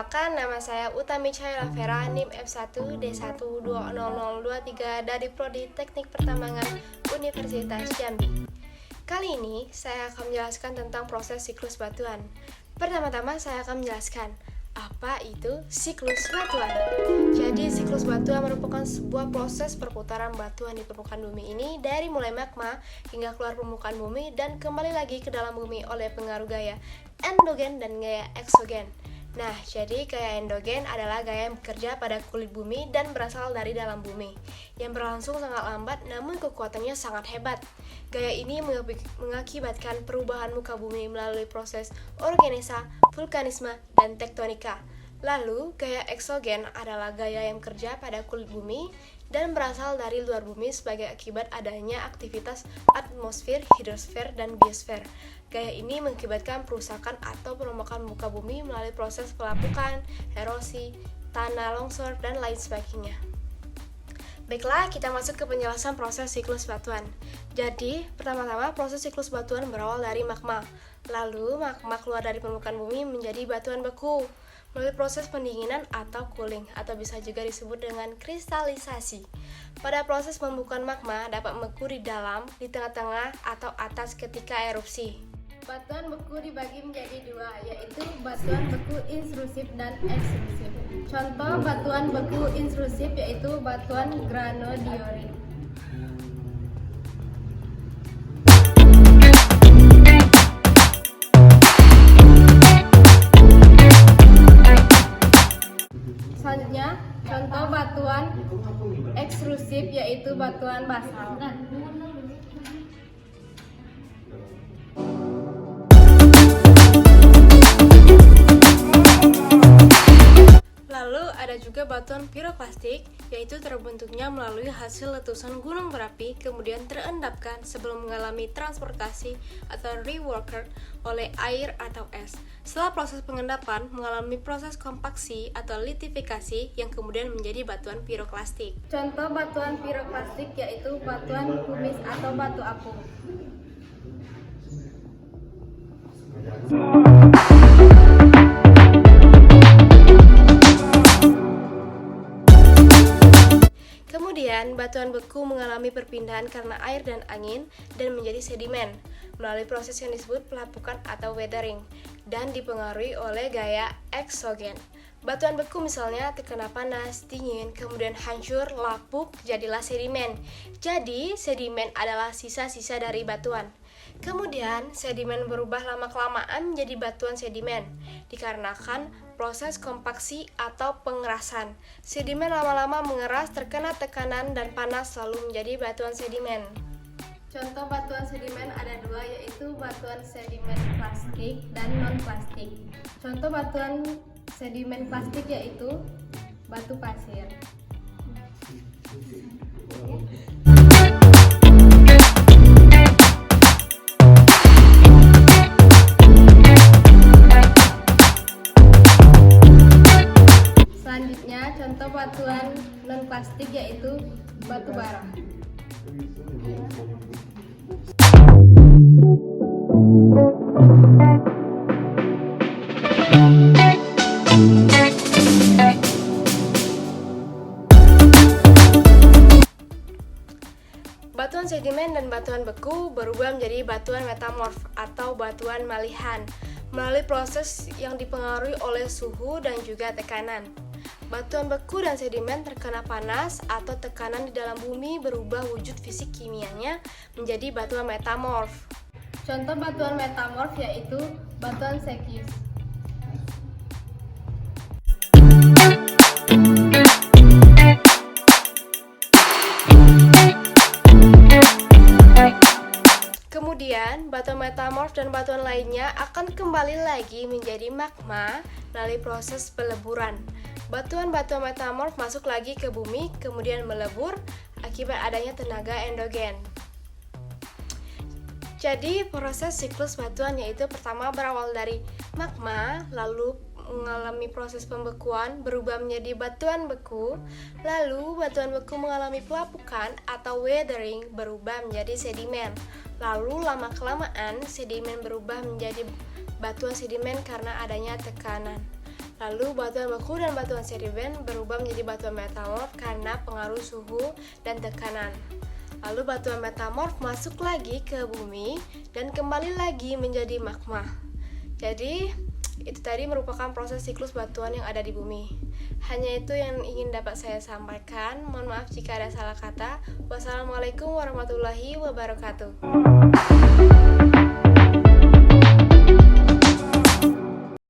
Perkenalkan, nama saya Utami Chayla Vera, NIM F1D1200023 dari Prodi Teknik Pertambangan Universitas Jambi. Kali ini, saya akan menjelaskan tentang proses siklus batuan. Pertama-tama, saya akan menjelaskan apa itu siklus batuan. Jadi, siklus batuan merupakan sebuah proses perputaran batuan di permukaan bumi ini dari mulai magma hingga keluar permukaan bumi dan kembali lagi ke dalam bumi oleh pengaruh gaya endogen dan gaya eksogen. Nah, jadi gaya endogen adalah gaya yang bekerja pada kulit bumi dan berasal dari dalam bumi, yang berlangsung sangat lambat namun kekuatannya sangat hebat. Gaya ini mengakibatkan perubahan muka bumi melalui proses organesa, vulkanisme, dan tektonika. Lalu, gaya eksogen adalah gaya yang bekerja pada kulit bumi dan berasal dari luar bumi sebagai akibat adanya aktivitas atmosfer, hidrosfer, dan biosfer. Gaya ini mengakibatkan perusakan atau perombakan muka bumi melalui proses pelapukan, erosi, tanah longsor, dan lain sebagainya. Baiklah, kita masuk ke penjelasan proses siklus batuan. Jadi, pertama-tama proses siklus batuan berawal dari magma. Lalu, magma keluar dari permukaan bumi menjadi batuan beku melalui proses pendinginan atau cooling, atau bisa juga disebut dengan kristalisasi. Pada proses pembukaan magma dapat membeku di dalam, di tengah-tengah, atau atas ketika erupsi. Batuan beku dibagi menjadi dua, yaitu batuan beku intrusif dan ekstrusif. Contoh batuan beku intrusif yaitu batuan granodiorit. Selanjutnya, contoh batuan ekstrusif yaitu batuan basalt. Lalu ada juga batuan piroklastik, yaitu terbentuknya melalui hasil letusan gunung berapi kemudian terendapkan sebelum mengalami transportasi atau reworker oleh air atau es. Setelah proses pengendapan mengalami proses kompaksi atau litifikasi yang kemudian menjadi batuan piroklastik. Contoh batuan piroklastik yaitu batuan kumis atau batu apung. Kemudian, batuan beku mengalami perpindahan karena air dan angin dan menjadi sedimen melalui proses yang disebut pelapukan atau weathering dan dipengaruhi oleh gaya eksogen. Batuan beku misalnya terkena panas, dingin, kemudian hancur, lapuk, jadilah sedimen. Jadi, sedimen adalah sisa-sisa dari batuan. Kemudian, sedimen berubah lama-kelamaan menjadi batuan sedimen, dikarenakan proses kompaksi atau pengerasan. Sedimen lama-lama mengeras terkena tekanan dan panas lalu menjadi batuan sedimen. Contoh batuan sedimen ada dua, yaitu batuan sedimen plastik dan non-plastik. Contoh batuan sedimen plastik yaitu batu pasir. Selanjutnya, contoh batuan non-plastik yaitu batu bara. Batuan sedimen dan batuan beku berubah menjadi batuan metamorf atau batuan malihan melalui proses yang dipengaruhi oleh suhu dan juga tekanan. Batuan beku dan sedimen terkena panas atau tekanan di dalam bumi berubah wujud fisik kimianya menjadi batuan metamorf. Contoh batuan metamorf yaitu batuan sekis. Kemudian, batuan metamorf dan batuan lainnya akan kembali lagi menjadi magma melalui proses peleburan. Batuan-batuan metamorf masuk lagi ke bumi, kemudian melebur akibat adanya tenaga endogen. Jadi, proses siklus batuan yaitu pertama berawal dari magma, lalu mengalami proses pembekuan, berubah menjadi batuan beku, lalu batuan beku mengalami pelapukan atau weathering, berubah menjadi sedimen. Lalu lama-kelamaan sedimen berubah menjadi batuan sedimen karena adanya tekanan. Lalu batuan beku dan batuan sedimen berubah menjadi batuan metamorf karena pengaruh suhu dan tekanan. Lalu batuan metamorf masuk lagi ke bumi dan kembali lagi menjadi magma. Jadi, itu tadi merupakan proses siklus batuan yang ada di bumi. Hanya itu yang ingin dapat saya sampaikan. Mohon maaf jika ada salah kata. Wassalamualaikum warahmatullahi wabarakatuh.